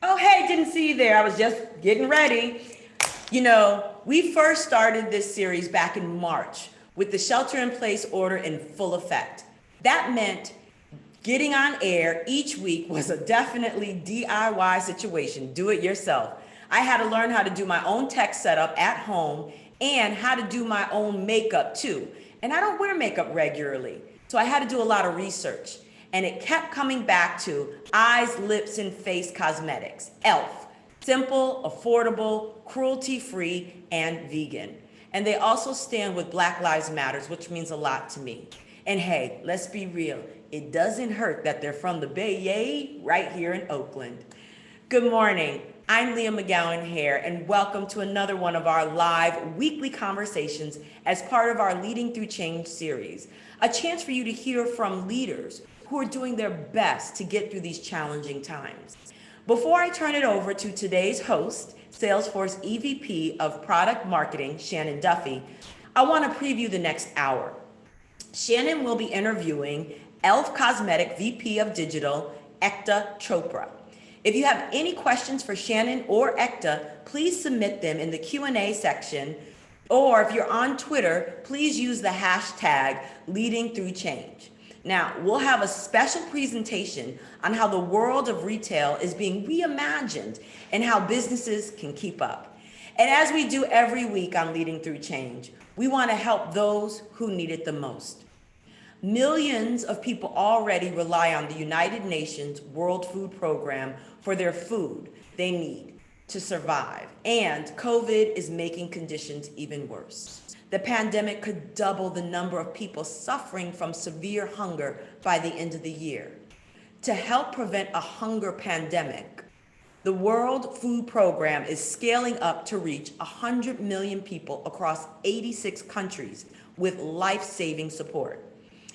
Oh, hey, didn't see you there. I was just getting ready. We first started this series back in March with the shelter in place order in full effect. That meant getting on air each week was a definitely DIY situation, do it yourself. I had to learn how to do my own tech setup at home and how to do my own makeup too. And I don't wear makeup regularly, so I had to do a lot of research. And it kept coming back to eyes, lips, and face cosmetics, E.l.f. Simple, affordable, cruelty-free, and vegan. And they also stand with Black Lives Matters, which means a lot to me. And hey, let's be real, it doesn't hurt that they're from the Bay Yay right here in Oakland. Good morning. I'm Leah McGowan Hare, and welcome to another one of our live weekly conversations as part of our Leading Through Change series. A chance for you to hear from leaders who are doing their best to get through these challenging times. Before I turn it over to today's host, Salesforce EVP of Product Marketing, Shannon Duffy, I want to preview the next hour. Shannon will be interviewing E.l.f. Cosmetic VP of Digital, Ekta Chopra. If you have any questions for Shannon or Ekta, please submit them in the Q&A section, or if you're on Twitter, please use the hashtag #LeadingThroughChange. Now, we'll have a special presentation on how the world of retail is being reimagined and how businesses can keep up. And as we do every week on Leading Through Change, we want to help those who need it the most. Millions of people already rely on the United Nations World Food Program for their food they need to survive, and COVID is making conditions even worse. The pandemic could double the number of people suffering from severe hunger by the end of the year. To help prevent a hunger pandemic, the World Food Program is scaling up to reach 100 million people across 86 countries with life-saving support.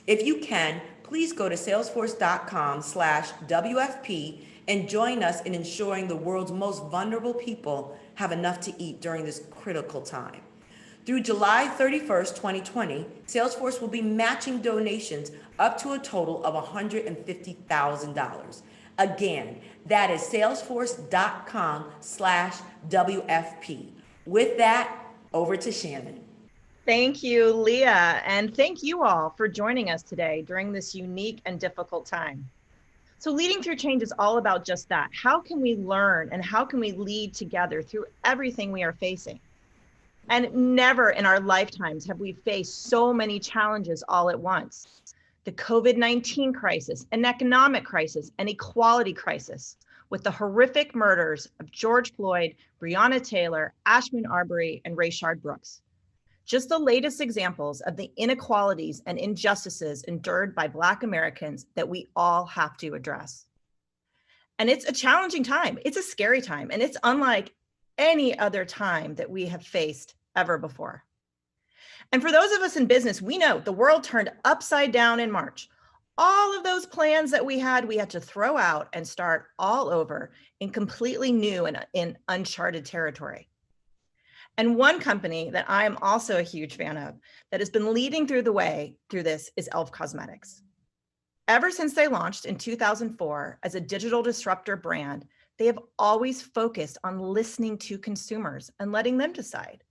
If you can, please go to salesforce.com/WFP and join us in ensuring the world's most vulnerable people have enough to eat during this critical time. Through July 31st, 2020, Salesforce will be matching donations up to a total of $150,000. Again, that is salesforce.com/WFP. With that, over to Shannon. Thank you, Leah, and thank you all for joining us today during this unique and difficult time. So Leading Through Change is all about just that. How can we learn and how can we lead together through everything we are facing? And never in our lifetimes have we faced so many challenges all at once. The COVID-19 crisis, an economic crisis, an equality crisis, with the horrific murders of George Floyd, Breonna Taylor, Ashman Arbery, and Rayshard Brooks. Just the latest examples of the inequalities and injustices endured by Black Americans that we all have to address. And it's a challenging time. It's a scary time, and it's unlike any other time that we have faced ever before. And for those of us in business, we know the world turned upside down in March. All of those plans that we had to throw out and start all over in completely new and in uncharted territory. And one company that I am also a huge fan of that has been leading through the way through this is E.l.f. Cosmetics. Ever since they launched in 2004 as a digital disruptor brand, they have always focused on listening to consumers and letting them decide.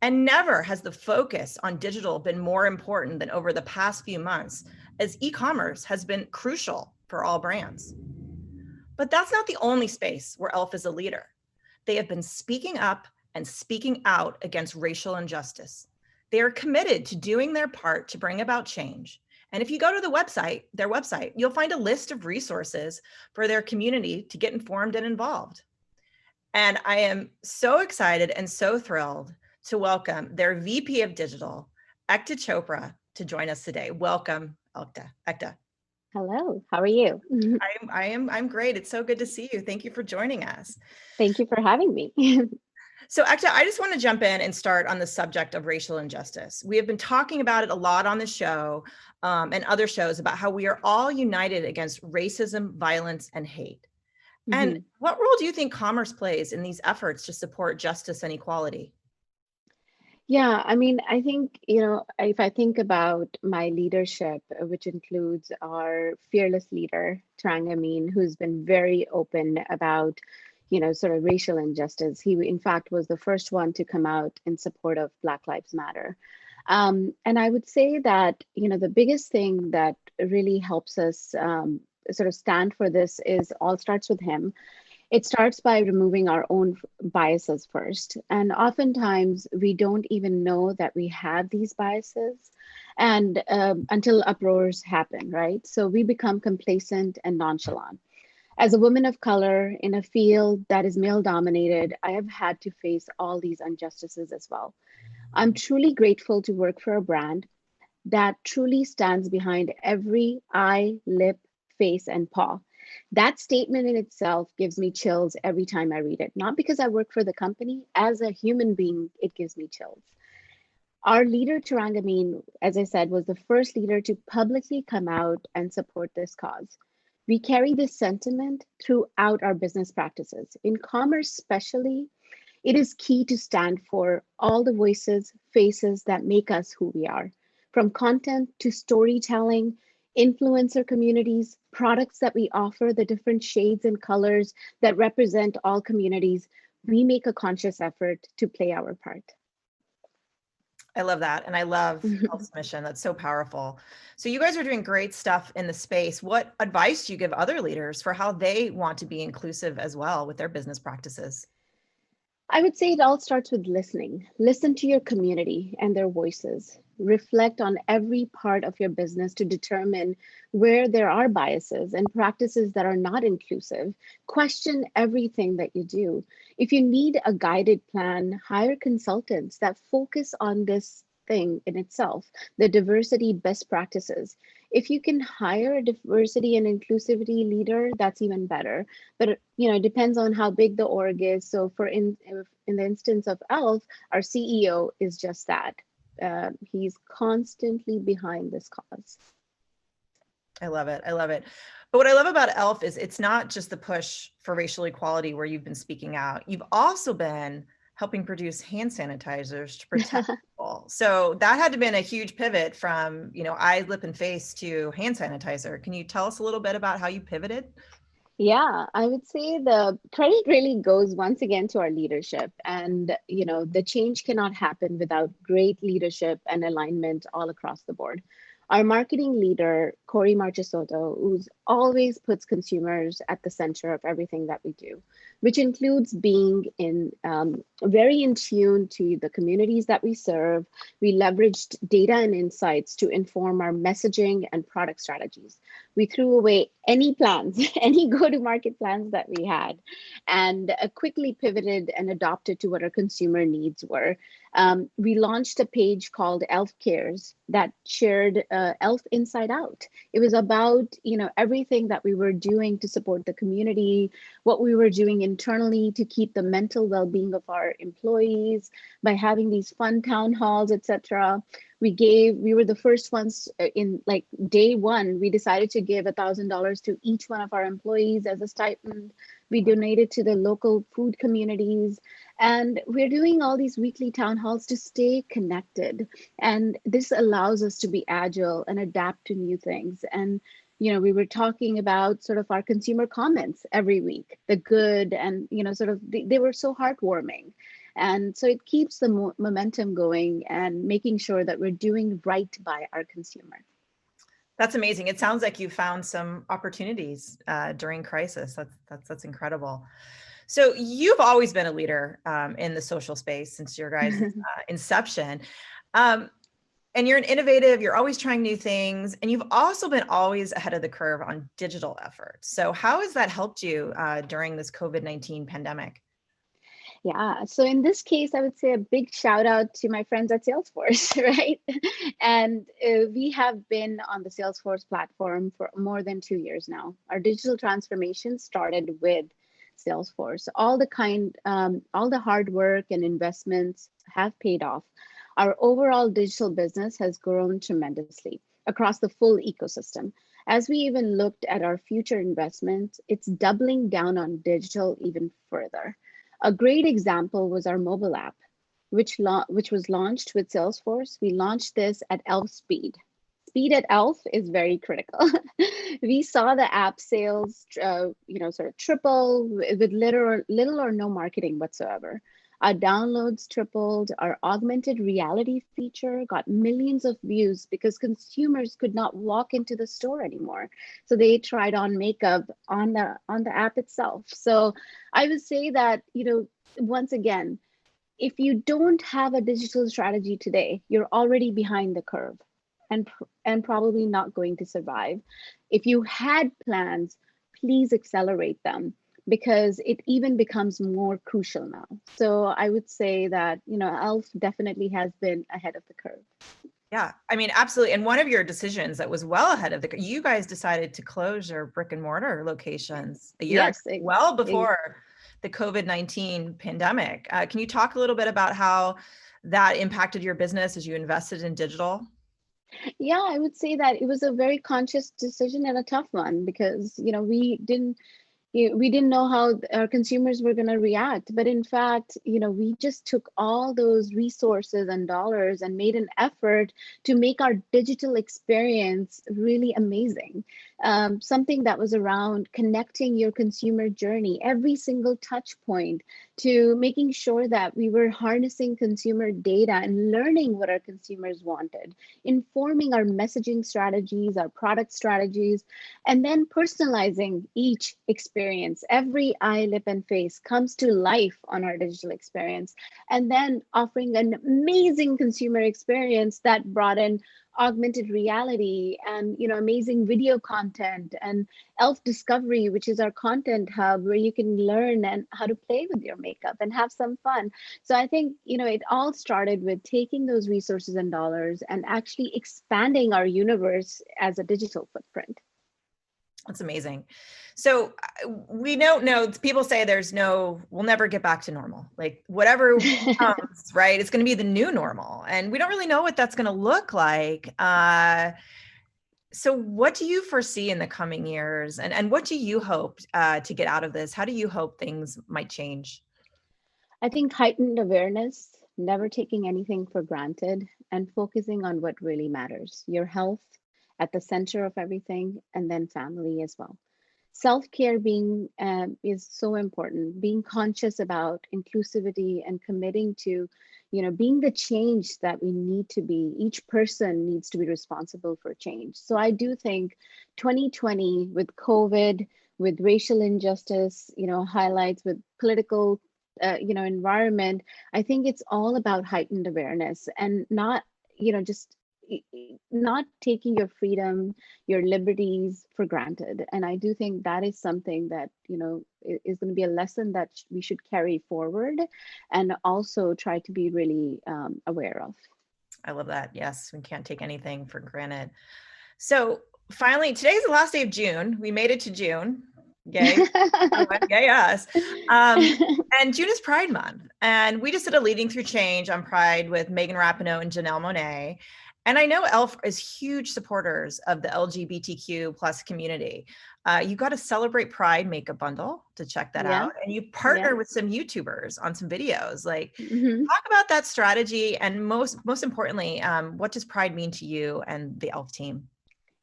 And never has the focus on digital been more important than over the past few months, as e-commerce has been crucial for all brands. But that's not the only space where E.l.f. is a leader. They have been speaking up and speaking out against racial injustice. They are committed to doing their part to bring about change. And if you go to their website, you'll find a list of resources for their community to get informed and involved. And I am so excited and so thrilled to welcome their VP of Digital, Ekta Chopra, to join us today. Welcome, Ekta. Hello, how are you? I'm great. It's so good to see you. Thank you for joining us. Thank you for having me. So Ekta, I just want to jump in and start on the subject of racial injustice. We have been talking about it a lot on the show and other shows about how we are all united against racism, violence, and hate. And what role do you think commerce plays in these efforts to support justice and equality? Yeah, I mean, I think, if I think about my leadership, which includes our fearless leader, Trang Amin, who's been very open about, sort of racial injustice. He, in fact, was the first one to come out in support of Black Lives Matter. And I would say that, the biggest thing that really helps us sort of stand for this is all starts with him. It starts by removing our own biases first. And oftentimes we don't even know that we have these biases and until uproars happen, right? So we become complacent and nonchalant. As a woman of color in a field that is male dominated, I have had to face all these injustices as well. I'm truly grateful to work for a brand that truly stands behind every eye, lip, face, and paw. That statement in itself gives me chills every time I read it. Not because I work for the company, as a human being, it gives me chills. Our leader, Turangameen, as I said, was the first leader to publicly come out and support this cause. We carry this sentiment throughout our business practices. In commerce, especially, it is key to stand for all the voices, faces that make us who we are. From content to storytelling, influencer communities, products that we offer, the different shades and colors that represent all communities, we make a conscious effort to play our part. I love that. And I love e.l.f.'s mission. That's so powerful. So you guys are doing great stuff in the space. What advice do you give other leaders for how they want to be inclusive as well with their business practices? I would say it all starts with listening. Listen to your community and their voices. Reflect on every part of your business to determine where there are biases and practices that are not inclusive. Question everything that you do. If you need a guided plan, hire consultants that focus on this thing in itself, the diversity best practices. If you can hire a diversity and inclusivity leader, that's even better. But it depends on how big the org is. So in the instance of e.l.f., our CEO is just that. He's constantly behind this cause. I love it. I love it. But what I love about e.l.f. is it's not just the push for racial equality where you've been speaking out. You've also been helping produce hand sanitizers to protect people. So that had to been a huge pivot from, eye, lip, and face to hand sanitizer. Can you tell us a little bit about how you pivoted? Yeah, I would say the credit really goes once again to our leadership. And, the change cannot happen without great leadership and alignment all across the board. Our marketing leader, Corey Marchesotto, who's always puts consumers at the center of everything that we do, which includes being very in tune to the communities that we serve. We leveraged data and insights to inform our messaging and product strategies. We threw away any plans, any go-to-market plans that we had, and quickly pivoted and adopted to what our consumer needs were. We launched a page called e.l.f. Cares that shared e.l.f. Inside Out. It was about everything that we were doing to support the community, what we were doing internally to keep the mental well-being of our employees by having these fun town halls, etc. We were the first ones in like day one, we decided to give $1,000 to each one of our employees as a stipend. We donated to the local food communities. And we're doing all these weekly town halls to stay connected. And this allows us to be agile and adapt to new things. And, we were talking about sort of our consumer comments every week, the good and, they were so heartwarming. And so it keeps the momentum going and making sure that we're doing right by our consumer. That's amazing. It sounds like you found some opportunities during crisis. That's incredible. So you've always been a leader in the social space since your guys' inception. And you're an innovative, you're always trying new things, and you've also been always ahead of the curve on digital efforts. So how has that helped you during this COVID-19 pandemic? Yeah, so in this case, I would say a big shout out to my friends at Salesforce, right? And we have been on the Salesforce platform for more than 2 years now. Our digital transformation started with Salesforce. All the hard work and investments have paid off. Our overall digital business has grown tremendously across the full ecosystem. As we even looked at our future investments, it's doubling down on digital even further. A great example was our mobile app, which was launched with Salesforce. We launched this at e.l.f. speed, speed at e.l.f. is very critical. We saw the app sales, sort of triple with little or no marketing whatsoever. Our downloads tripled. Our augmented reality feature got millions of views because consumers could not walk into the store anymore. So they tried on makeup on the app itself. So I would say that, once again, if you don't have a digital strategy today, you're already behind the curve and probably not going to survive. If you had plans, please accelerate them because it even becomes more crucial now. So I would say that, e.l.f. definitely has been ahead of the curve. Yeah, I mean, absolutely. And one of your decisions that was well ahead of you guys decided to close your brick and mortar locations a year, Yes, well before the COVID-19 pandemic. Can you talk a little bit about how that impacted your business as you invested in digital? Yeah, I would say that it was a very conscious decision and a tough one because, we didn't know how our consumers were going to react. But in fact, we just took all those resources and dollars and made an effort to make our digital experience really amazing. Something that was around connecting your consumer journey, every single touch point, to making sure that we were harnessing consumer data and learning what our consumers wanted, informing our messaging strategies, our product strategies, and then personalizing each experience. Every eye, lip, and face comes to life on our digital experience, and then offering an amazing consumer experience that brought in augmented reality and amazing video content and e.l.f. Discovery, which is our content hub where you can learn and how to play with your makeup and have some fun. So I think it all started with taking those resources and dollars and actually expanding our universe as a digital footprint. That's amazing. So we don't know, people say we'll never get back to normal. Like whatever comes, right? It's going to be the new normal. And we don't really know what that's going to look like. So what do you foresee in the coming years? And what do you hope to get out of this? How do you hope things might change? I think heightened awareness, never taking anything for granted, and focusing on what really matters, your health at the center of everything, and then family as well. Self-care being is so important, being conscious about inclusivity and committing to being the change that we need to be. Each person needs to be responsible for change. So I do think 2020 with COVID, with racial injustice, highlights, with political environment, I think it's all about heightened awareness and not just not taking your freedom, your liberties for granted. And I do think that is something that, is going to be a lesson that we should carry forward and also try to be really aware of. I love that. Yes, we can't take anything for granted. So finally, today's the last day of June. We made it to June. Yay. Yay us. And June is Pride Month. And we just did a Leading Through Change on Pride with Megan Rapinoe and Janelle Monáe. And I know e.l.f. is huge supporters of the LGBTQ plus community. You got a Celebrate Pride makeup bundle to check that out. And you partner with some YouTubers on some videos. Like, talk about that strategy. And most importantly, what does Pride mean to you and the e.l.f. team?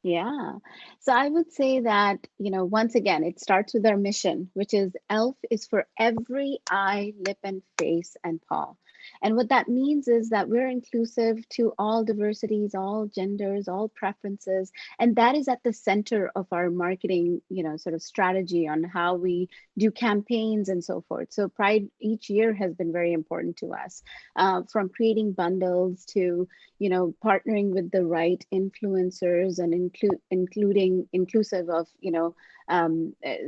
Yeah. So I would say that, once again, it starts with our mission, which is e.l.f. is for every eye, lip, and face and paw. And what that means is that we're inclusive to all diversities, all genders, all preferences. And that is at the center of our marketing, sort of strategy on how we do campaigns and so forth. So Pride each year has been very important to us, from creating bundles to, partnering with the right influencers and including inclusive of,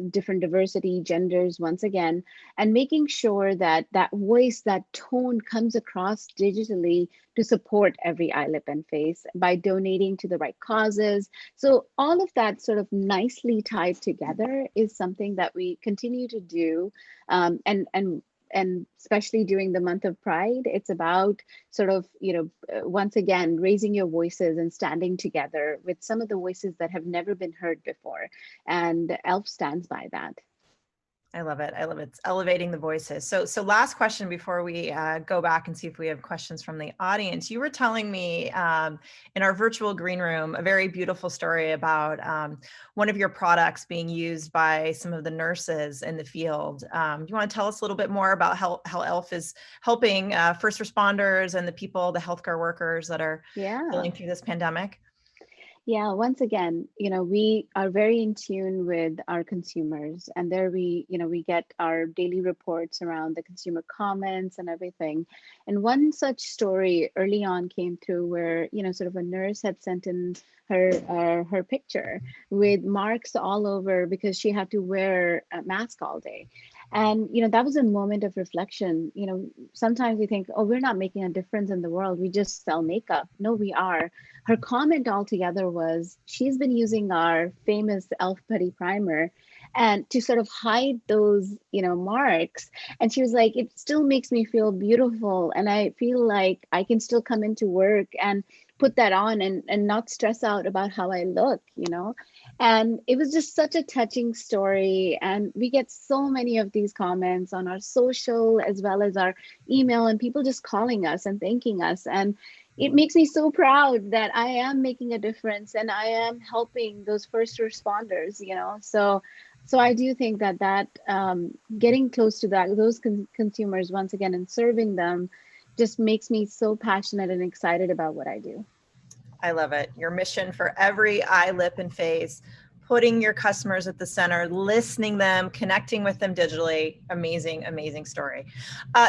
different diversity, genders, once again, and making sure that that voice, that tone comes across digitally to support every eye, lip, and face by donating to the right causes. So all of that sort of nicely tied together is something that we continue to do. And especially during the month of Pride, it's about sort of, once again, raising your voices and standing together with some of the voices that have never been heard before. And e.l.f. stands by that. I love it. I love it. It's elevating the voices. So last question before we go back and see if we have questions from the audience. You were telling me in our virtual green room a very beautiful story about one of your products being used by some of the nurses in the field. Do you want to tell us a little bit more about how E.l.f. is helping first responders and the people, the healthcare workers that are Yeah. going through this pandemic? Yeah, once again, we are very in tune with our consumers, and there we get our daily reports around the consumer comments and everything. And one such story early on came through where, sort of a nurse had sent in her picture with marks all over because she had to wear a mask all day. And, that was a moment of reflection. Sometimes we think, oh, we're not making a difference in the world. We just sell makeup. No, we are. Her comment altogether was she's been using our famous E.l.f. putty primer and to sort of hide those, marks. And she was like, it still makes me feel beautiful. And I feel like I can still come into work and put that on and not stress out about how I look. And it was just such a touching story. And we get so many of these comments on our social as well as our email, and people just calling us and thanking us. And it makes me so proud that I am making a difference and I am helping those first responders. So I do think that getting close to those consumers once again and serving them just makes me so passionate and excited about what I do. I love it. Your mission for every eye, lip, and face, putting your customers at the center, listening them, connecting with them digitally. Amazing, amazing story.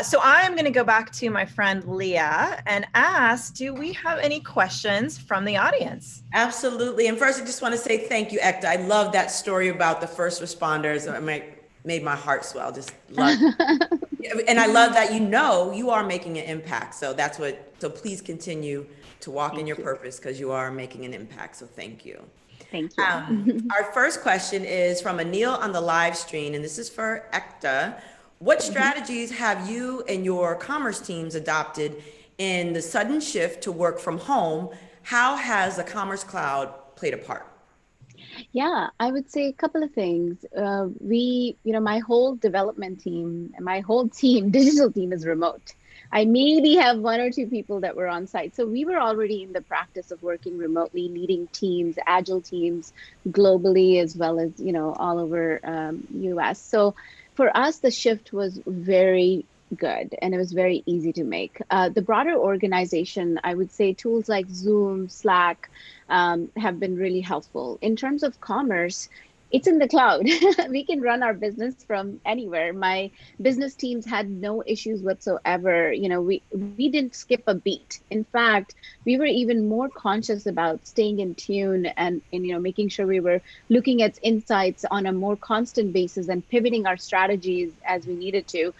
So I'm going to go back to my friend Leah and ask, do we have any questions from the audience? Absolutely. And first, I just want to say thank you, Ekta. I love that story about the first responders. It made my heart swell. Just love it. And I love that you are making an impact. So so please continue to walk in your purpose because you are making an impact. So thank you. Thank you. Our first question is from Anil on the live stream, and this is for Ekta. What strategies have you and your commerce teams adopted in the sudden shift to work from home? How has the Commerce Cloud played a part? Yeah, I would say a couple of things. My whole development team, my whole team, digital team is remote. I maybe have one or two people that were on site. So we were already in the practice of working remotely, leading teams, agile teams globally, as well as, all over US. So for us, the shift was very good and it was very easy to make. The broader organization, I would say tools like Zoom, Slack have been really helpful. In terms of commerce, it's in the cloud. We can run our business from anywhere. My business teams had no issues whatsoever. We didn't skip a beat. In fact, we were even more conscious about staying in tune and making sure we were looking at insights on a more constant basis and pivoting our strategies as we needed to.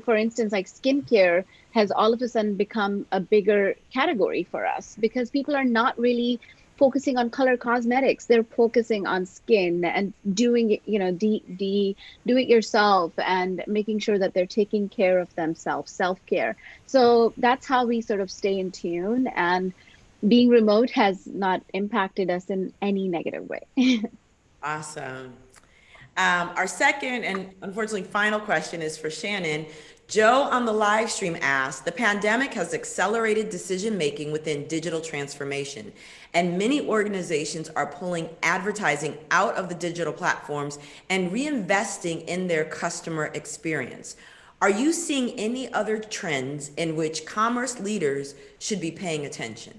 For instance, like skincare has all of a sudden become a bigger category for us because people are not really focusing on color cosmetics. They're focusing on skin and doing it, do it yourself and making sure that they're taking care of themselves, self-care. So that's how we sort of stay in tune, and being remote has not impacted us in any negative way. Awesome. Our second and unfortunately final question is for Shannon. Joe on the live stream asked, the pandemic has accelerated decision-making within digital transformation, and many organizations are pulling advertising out of the digital platforms and reinvesting in their customer experience. Are you seeing any other trends in which commerce leaders should be paying attention?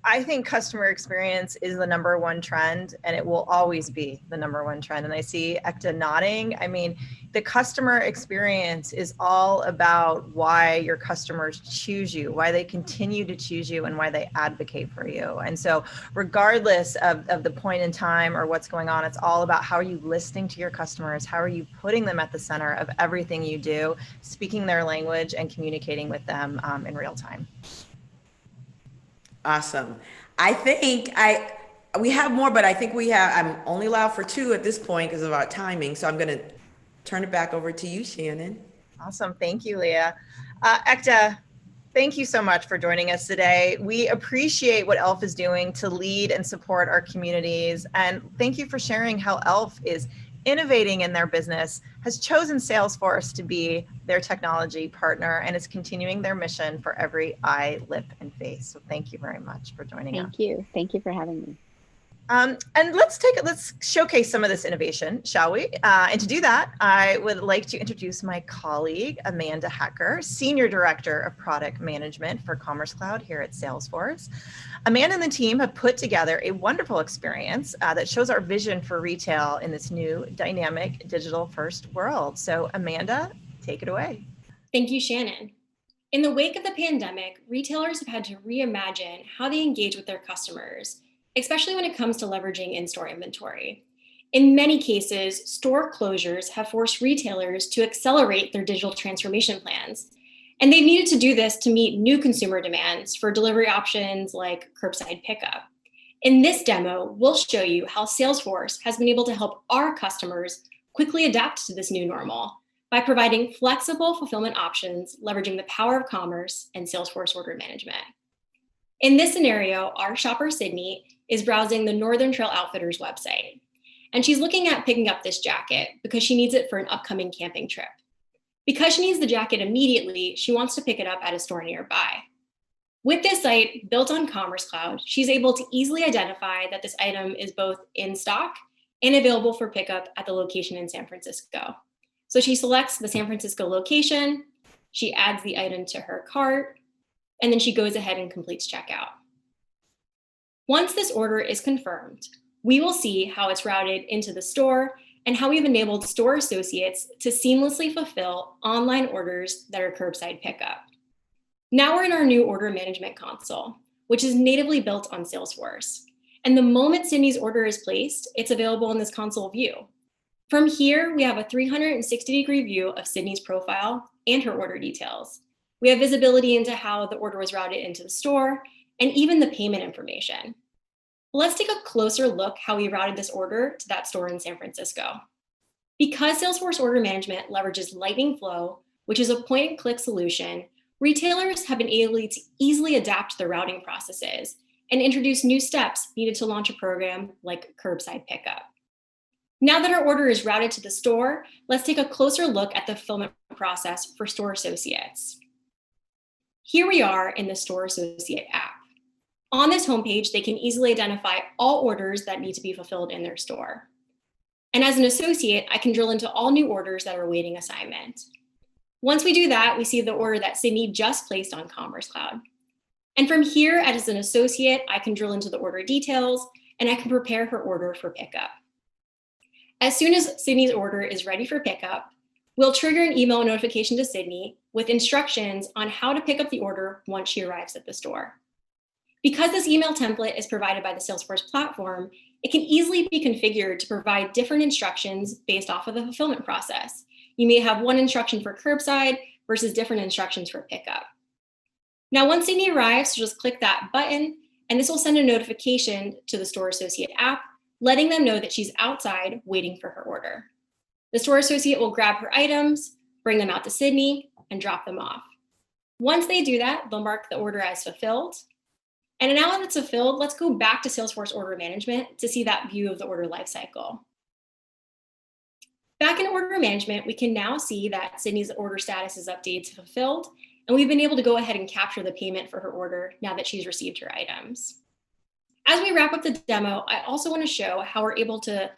I think customer experience is the number one trend, and it will always be the number one trend. And I see Ekta nodding. I mean, the customer experience is all about why your customers choose you, why they continue to choose you, and why they advocate for you. And so regardless of the point in time or what's going on, it's all about how are you listening to your customers? How are you putting them at the center of everything you do, speaking their language and communicating with them in real time? Awesome. I think we have more, but I think I'm only allowed for two at this point because of our timing. So I'm going to turn it back over to you, Shannon. Awesome. Thank you, Leah. Ekta, thank you so much for joining us today. We appreciate what E.l.f. is doing to lead and support our communities. And thank you for sharing how E.l.f. is innovating in their business, has chosen Salesforce to be their technology partner and is continuing their mission for every eye, lip, and face. So thank you very much for joining us. Thank you. Thank you for having me. And let's showcase some of this innovation, shall we? And to do that, I would like to introduce my colleague, Amanda Hecker, Senior Director of Product Management for Commerce Cloud here at Salesforce. Amanda and the team have put together a wonderful experience that shows our vision for retail in this new dynamic digital first world. So Amanda, take it away. Thank you, Shannon. In the wake of the pandemic, retailers have had to reimagine how they engage with their customers, especially when it comes to leveraging in-store inventory. In many cases, store closures have forced retailers to accelerate their digital transformation plans. And they've needed to do this to meet new consumer demands for delivery options like curbside pickup. In this demo, we'll show you how Salesforce has been able to help our customers quickly adapt to this new normal by providing flexible fulfillment options, leveraging the power of commerce and Salesforce order management. In this scenario, our shopper, Sydney, is browsing the Northern Trail Outfitters website. And she's looking at picking up this jacket because she needs it for an upcoming camping trip. Because she needs the jacket immediately, she wants to pick it up at a store nearby. With this site built on Commerce Cloud, she's able to easily identify that this item is both in stock and available for pickup at the location in San Francisco. So she selects the San Francisco location, she adds the item to her cart, and then she goes ahead and completes checkout. Once this order is confirmed, we will see how it's routed into the store and how we've enabled store associates to seamlessly fulfill online orders that are curbside pickup. Now we're in our new order management console, which is natively built on Salesforce. And the moment Sydney's order is placed, it's available in this console view. From here, we have a 360-degree view of Sydney's profile and her order details. We have visibility into how the order was routed into the store and even the payment information. Let's take a closer look how we routed this order to that store in San Francisco. Because Salesforce Order Management leverages Lightning Flow, which is a point-and-click solution, retailers have been able to easily adapt their routing processes and introduce new steps needed to launch a program like curbside pickup. Now that our order is routed to the store, let's take a closer look at the fulfillment process for store associates. Here we are in the Store Associate app. On this homepage, they can easily identify all orders that need to be fulfilled in their store. And as an associate, I can drill into all new orders that are awaiting assignment. Once we do that, we see the order that Sydney just placed on Commerce Cloud. And from here, as an associate, I can drill into the order details and I can prepare her order for pickup. As soon as Sydney's order is ready for pickup, we'll trigger an email notification to Sydney with instructions on how to pick up the order once she arrives at the store. Because this email template is provided by the Salesforce platform, it can easily be configured to provide different instructions based off of the fulfillment process. You may have one instruction for curbside versus different instructions for pickup. Now, once Sydney arrives, just click that button, and this will send a notification to the Store Associate app, letting them know that she's outside waiting for her order. The store associate will grab her items, bring them out to Sydney, and drop them off. Once they do that, they'll mark the order as fulfilled. And now that it's fulfilled, let's go back to Salesforce Order Management to see that view of the order lifecycle. Back in Order Management, we can now see that Sydney's order status is updated to fulfilled, and we've been able to go ahead and capture the payment for her order now that she's received her items. As we wrap up the demo, I also want to show how we're able to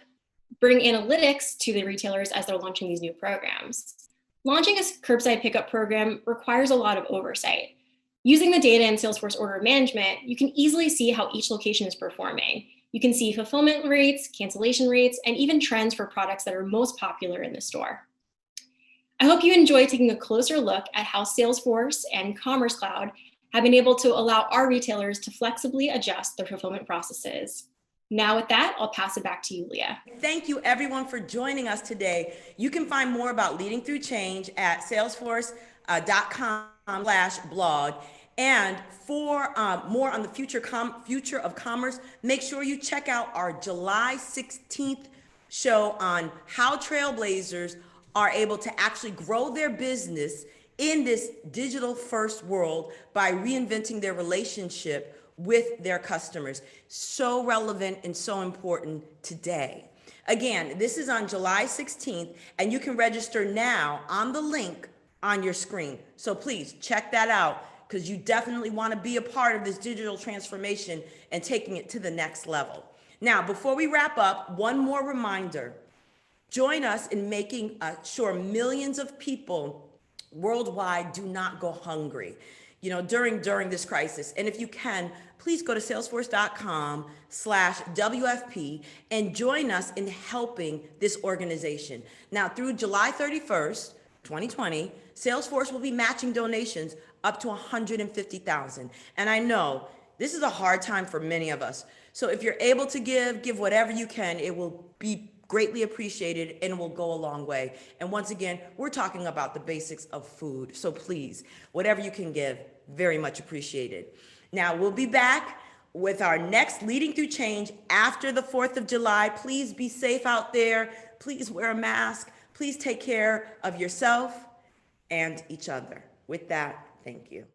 bring analytics to the retailers as they're launching these new programs. Launching a curbside pickup program requires a lot of oversight. Using the data in Salesforce Order Management, you can easily see how each location is performing. You can see fulfillment rates, cancellation rates, and even trends for products that are most popular in the store. I hope you enjoy taking a closer look at how Salesforce and Commerce Cloud have been able to allow our retailers to flexibly adjust their fulfillment processes. Now with that, I'll pass it back to you, Leah. Thank you everyone for joining us today. You can find more about leading through change at salesforce.com/blog. And for more on the future of commerce, make sure you check out our July 16th show on how trailblazers are able to actually grow their business in this digital first world by reinventing their relationship with their customers. So relevant and so important today. Again, this is on July 16th, and you can register now on the link on your screen. So please check that out, because you definitely want to be a part of this digital transformation and taking it to the next level. Now, before we wrap up, one more reminder. Join us in making sure millions of people worldwide do not go hungry, during this crisis. And if you can, please go to salesforce.com/WFP and join us in helping this organization. Now, through July 31st, 2020, Salesforce will be matching donations up to $150,000. And I know this is a hard time for many of us. So if you're able to give whatever you can. It will be greatly appreciated and will go a long way. And once again, we're talking about the basics of food. So please, whatever you can give, very much appreciated. Now, we'll be back with our next Leading Through Change after the 4th of July. Please be safe out there. Please wear a mask. Please take care of yourself and each other. With that, thank you.